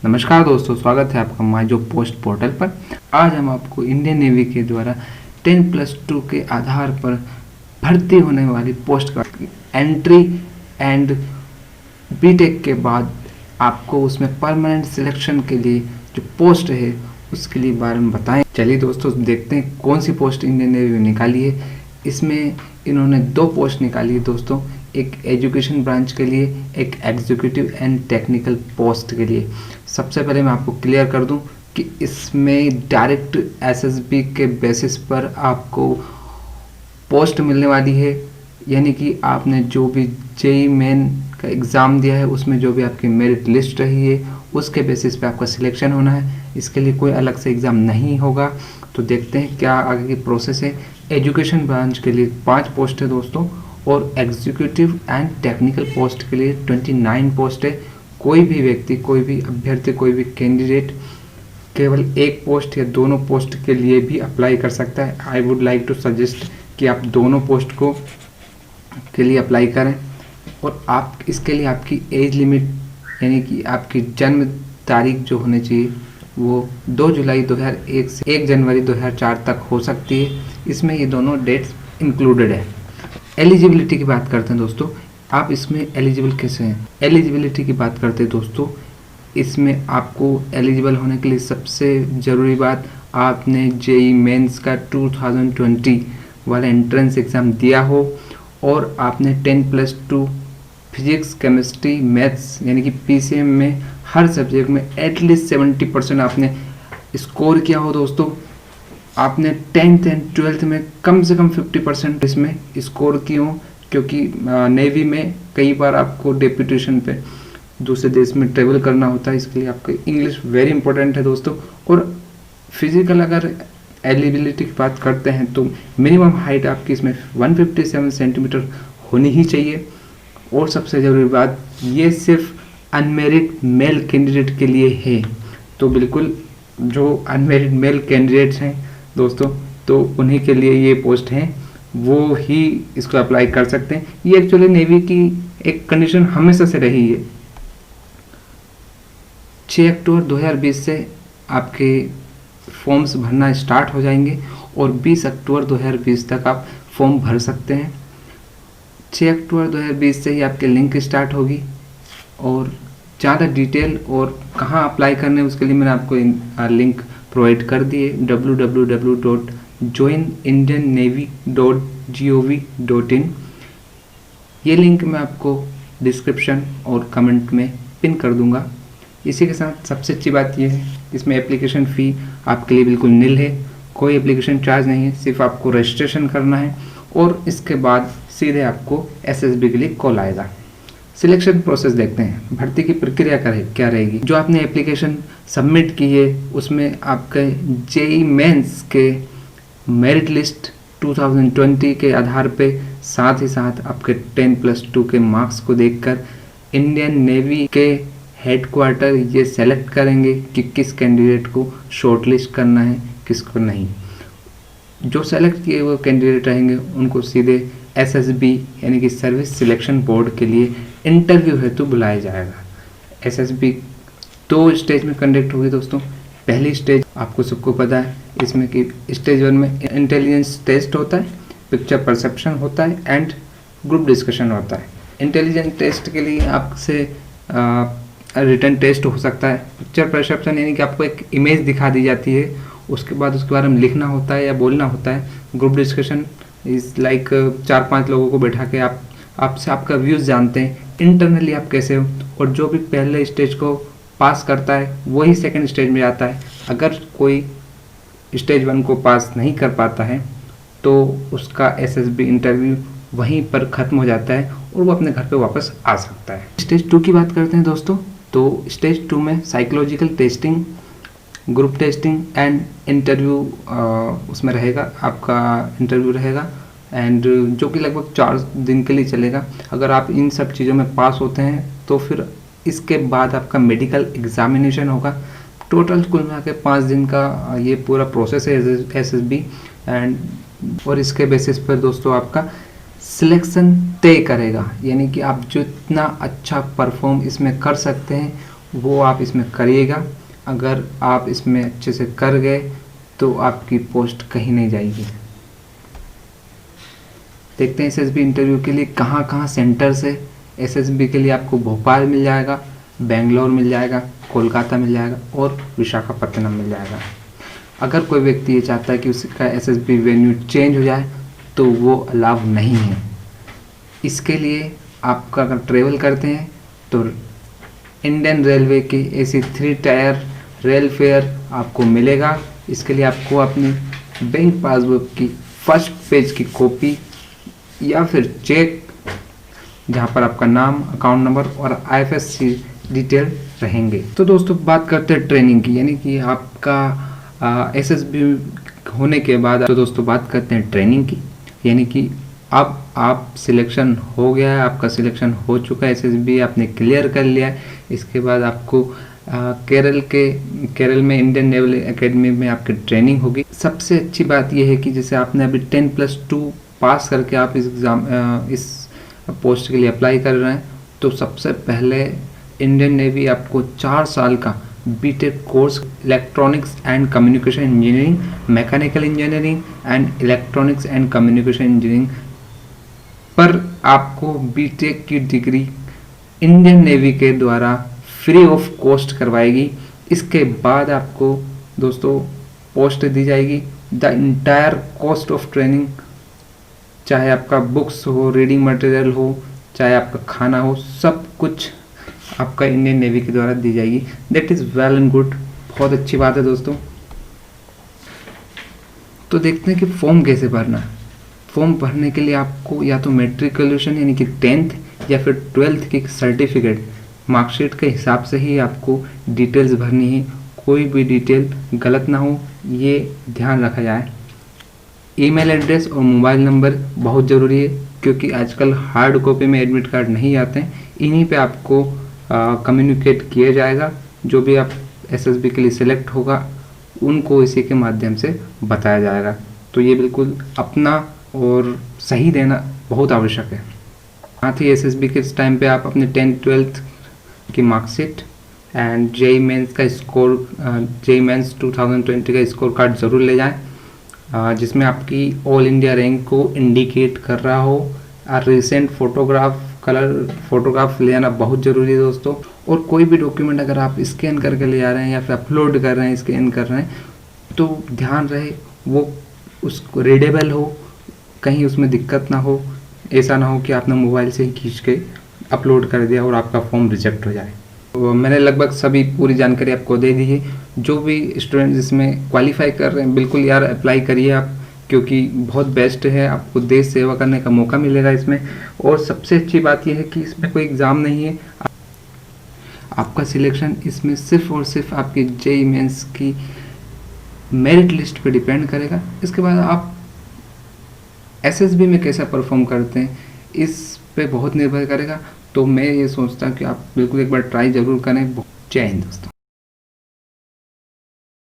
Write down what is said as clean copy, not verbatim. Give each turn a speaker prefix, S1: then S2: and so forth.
S1: नमस्कार दोस्तों, स्वागत है आपका माई जॉब पोस्ट पोर्टल पर। आज हम आपको इंडियन नेवी के द्वारा 10+2 के आधार पर भर्ती होने वाली पोस्ट का एंट्री एंड बीटेक के बाद आपको उसमें परमानेंट सिलेक्शन के लिए जो पोस्ट है उसके लिए बारे में बताएं। चलिए दोस्तों, देखते हैं कौन सी पोस्ट इंडियन नेवी में निकाली है। इसमें इन्होंने 2 पोस्ट निकाली है दोस्तों, एक एजुकेशन ब्रांच के लिए, एक एग्जीक्यूटिव एंड टेक्निकल पोस्ट के लिए। सबसे पहले मैं आपको क्लियर कर दूं कि इसमें डायरेक्ट एसएसबी के बेसिस पर आपको पोस्ट मिलने वाली है, यानी कि आपने जो भी जेईई मेन का एग्ज़ाम दिया है उसमें जो भी आपकी मेरिट लिस्ट रही है उसके बेसिस पे आपका सिलेक्शन होना है। इसके लिए कोई अलग से एग्ज़ाम नहीं होगा। तो देखते हैं क्या आगे की प्रोसेस है। एजुकेशन ब्रांच के लिए 5 पोस्ट है दोस्तों, और एग्जीक्यूटिव एंड टेक्निकल पोस्ट के लिए 29 पोस्ट है। कोई भी व्यक्ति, कोई भी अभ्यर्थी, कोई भी कैंडिडेट केवल एक पोस्ट या दोनों पोस्ट के लिए भी अप्लाई कर सकता है। I would like to suggest कि आप दोनों पोस्ट को के लिए अप्लाई करें, और आप इसके लिए आपकी एज लिमिट यानी कि आपकी जन्म तारीख जो होनी चाहिए वो 2 जुलाई 2001 से 1 जनवरी 2004 तक हो सकती है। इसमें ये दोनों डेट्स इंक्लूडेड है। एलिजिबिलिटी की बात करते हैं दोस्तों, आप इसमें एलिजिबल कैसे हैं। एलिजिबिलिटी की बात करते हैं दोस्तों, इसमें आपको एलिजिबल होने के लिए सबसे ज़रूरी बात, आपने जेईई मेंस का 2020 वाला एंट्रेंस एग्ज़ाम दिया हो और आपने 10+2 फिजिक्स, केमिस्ट्री, मैथ्स यानी कि पीसीएम में हर सब्जेक्ट में एटलीस्ट 70% आपने स्कोर किया हो दोस्तों। आपने 10th एंड 12th में कम से कम 50% इसमें स्कोर किए हो, क्योंकि नेवी में कई बार आपको डेप्यूटेशन पे दूसरे देश में ट्रेवल करना होता है। इसके लिए आपका इंग्लिश वेरी इंपॉर्टेंट है दोस्तों। और फिजिकल अगर एलिजिबिलिटी की बात करते हैं तो मिनिमम हाइट आपकी इसमें 157 सेंटीमीटर होनी ही चाहिए। और सबसे ज़रूरी बात, ये सिर्फ अनमेरिड मेल कैंडिडेट के लिए है। तो बिल्कुल जो अनमेरिड मेल कैंडिडेट्स हैं दोस्तों, तो उन्हीं के लिए ये पोस्ट हैं, वो ही इसको अप्लाई कर सकते हैं। ये एक्चुअली नेवी की एक कंडीशन हमेशा से रही है। 6 अक्टूबर 2020 से आपके फॉर्म्स भरना स्टार्ट हो जाएंगे और 20 अक्टूबर 2020 तक आप फॉर्म भर सकते हैं। 6 अक्टूबर 2020 से ही आपके लिंक स्टार्ट होगी, और ज़्यादा डिटेल और कहाँ अप्लाई करने उसके लिए मैंने आपको लिंक प्रोवाइड कर दिए www.joinindiannavy.gov.in। ये लिंक मैं आपको डिस्क्रिप्शन और कमेंट में पिन कर दूंगा। इसी के साथ सबसे अच्छी बात यह है, इसमें एप्लीकेशन फ़ी आपके लिए बिल्कुल निल है, कोई एप्लीकेशन चार्ज नहीं है, सिर्फ आपको रजिस्ट्रेशन करना है और इसके बाद सीधे आपको एसएसबी के लिए कॉल आएगा। सिलेक्शन प्रोसेस देखते हैं। भर्ती की प्रक्रिया क्या रहेगी। जो आपने एप्लीकेशन सबमिट की है उसमें आपके जेईई मेंस के मेरिट लिस्ट 2020 के आधार पे, साथ ही साथ आपके 10+2 के मार्क्स को देखकर इंडियन नेवी के हेडक्वार्टर ये सेलेक्ट करेंगे कि किस कैंडिडेट को शॉर्टलिस्ट करना है, किसको नहीं। जो सेलेक्ट किए हुए कैंडिडेट रहेंगे उनको सीधे एसएसबी यानी कि सर्विस सिलेक्शन बोर्ड के लिए इंटरव्यू हेतु बुलाया जाएगा। एसएसबी 2 स्टेज में कंडक्ट होगी दोस्तों। पहली स्टेज आपको सबको पता है, इसमें कि स्टेज 1 में इंटेलिजेंस टेस्ट होता है, पिक्चर परसेप्शन होता है एंड ग्रुप डिस्कशन होता है। इंटेलिजेंस टेस्ट के लिए आपसे रिटन टेस्ट हो सकता है। पिक्चर परसेप्शन यानी कि आपको एक इमेज दिखा दी जाती है, उसके बाद उसके बारे में लिखना होता है या बोलना होता है। ग्रुप डिस्कशन इज़ लाइक 4-5 लोगों को बैठा के आपसे आपका व्यूज़ जानते हैं, इंटरनली आप कैसे हो, और जो भी पहले स्टेज को पास करता है वही सेकंड स्टेज में आता है। अगर कोई स्टेज 1 को पास नहीं कर पाता है तो उसका एसएसबी इंटरव्यू वहीं पर ख़त्म हो जाता है और वो अपने घर पे वापस आ सकता है। स्टेज 2 की बात करते हैं दोस्तों, तो स्टेज 2 में psychological testing, group testing and interview उसमें रहेगा, आपका इंटरव्यू रहेगा, एंड जो कि लगभग 4 दिन के लिए चलेगा। अगर आप इन सब चीज़ों में पास होते हैं तो फिर इसके बाद आपका मेडिकल एग्जामिनेशन होगा। टोटल कुल मिला के 5 दिन का ये पूरा प्रोसेस है एसएसबी एंड, और इसके बेसिस पर दोस्तों आपका सिलेक्शन तय करेगा, यानी कि आप जितना अच्छा परफॉर्म इसमें कर सकते हैं वो आप इसमें करिएगा। अगर आप इसमें अच्छे से कर गए तो आपकी पोस्ट कहीं नहीं जाएगी। देखते हैं एसएसबी इंटरव्यू के लिए कहाँ कहाँ सेंटर्स है। एसएसबी के लिए आपको भोपाल मिल जाएगा, बेंगलोर मिल जाएगा, कोलकाता मिल जाएगा और विशाखापट्टनम मिल जाएगा। अगर कोई व्यक्ति ये चाहता है कि उसका एसएसबी वेन्यू चेंज हो जाए तो वो अलाउ नहीं है। इसके लिए आपका अगर ट्रेवल करते हैं तो इंडियन रेलवे की ऐसी 3 टायर रेल फेयर आपको मिलेगा। इसके लिए आपको अपनी बैंक पासबुक की फर्स्ट पेज की कॉपी या फिर चेक जहाँ पर आपका नाम, अकाउंट नंबर और आईएफएससी डिटेल रहेंगे। तो दोस्तों बात करते हैं ट्रेनिंग की, यानी कि आपका एसएसबी होने के बाद तो दोस्तों बात करते हैं ट्रेनिंग की, यानी कि अब आप सिलेक्शन हो गया है, आपका सिलेक्शन हो चुका है, एसएसबी आपने क्लियर कर लिया है। इसके बाद आपको केरल में इंडियन नेवल एकेडमी में आपकी ट्रेनिंग होगी। सबसे अच्छी बात यह है कि जैसे आपने अभी 10+2 पास करके आप इस एग्ज़ाम इस पोस्ट के लिए अप्लाई कर रहे हैं, तो सबसे पहले इंडियन नेवी आपको 4 साल का BTech course electronics and communication engineering, mechanical engineering and electronics and communication engineering पर आपको बीटेक की डिग्री इंडियन नेवी के द्वारा फ्री ऑफ कॉस्ट करवाएगी। इसके बाद आपको दोस्तों पोस्ट दी जाएगी। The entire cost of training, चाहे आपका बुक्स हो, रीडिंग मटेरियल हो, चाहे आपका खाना हो, सब कुछ आपका इंडियन नेवी के द्वारा दी जाएगी। That is well and good, बहुत अच्छी बात है दोस्तों। तो देखते हैं कि फॉर्म कैसे भरना है। फॉर्म भरने के लिए आपको या तो मैट्रिकुलेशन यानी कि 10th या फिर 12th की सर्टिफिकेट मार्कशीट के हिसाब से ही आपको डिटेल्स भरनी है। कोई भी डिटेल गलत ना हो, ये ध्यान रखा जाए। ईमेल एड्रेस और मोबाइल नंबर बहुत ज़रूरी है, क्योंकि आजकल हार्ड कॉपी में एडमिट कार्ड नहीं आते हैं। इन्हीं पे आपको कम्युनिकेट किया जाएगा। जो भी आप एसएसबी के लिए सिलेक्ट होगा उनको इसी के माध्यम से बताया जाएगा। तो ये बिल्कुल अपना और सही देना बहुत आवश्यक है। साथ ही एसएसबी के इस टाइम पे आप अपने 10th-12th की मार्कशीट एंड जेई मेंस का स्कोर, जेई मेंस 2020 का स्कोर कार्ड ज़रूर ले जाएं, जिसमें आपकी ऑल इंडिया रैंक को इंडिकेट कर रहा हो। और रिसेंट फोटोग्राफ, कलर फोटोग्राफ ले आना बहुत ज़रूरी है दोस्तों। और कोई भी डॉक्यूमेंट अगर आप स्कैन करके ले आ रहे हैं या फिर अपलोड कर रहे हैं, स्कैन कर रहे हैं, तो ध्यान रहे वो उसको रीडेबल हो, कहीं उसमें दिक्कत ना हो। ऐसा ना हो कि आपने मोबाइल से ही खींच के अपलोड कर दिया और आपका फॉर्म रिजेक्ट हो जाए। तो मैंने लगभग सभी पूरी जानकारी आपको दे दी है। जो भी स्टूडेंट्स इसमें क्वालिफाई कर रहे हैं, बिल्कुल यार अप्लाई करिए आप, क्योंकि बहुत बेस्ट है, आपको देश सेवा करने का मौका मिलेगा इसमें। और सबसे अच्छी बात यह है कि इसमें कोई एग्ज़ाम नहीं है। आपका सिलेक्शन इसमें सिर्फ और सिर्फ आपकी जेईई मेंस की मेरिट लिस्ट पे डिपेंड करेगा। इसके बाद आप एसएसबी में कैसा परफॉर्म करते हैं इस पे बहुत निर्भर करेगा। तो मैं ये सोचता हूँ कि आप बिल्कुल एक बार ट्राई ज़रूर करें। जय हिंद दोस्तों।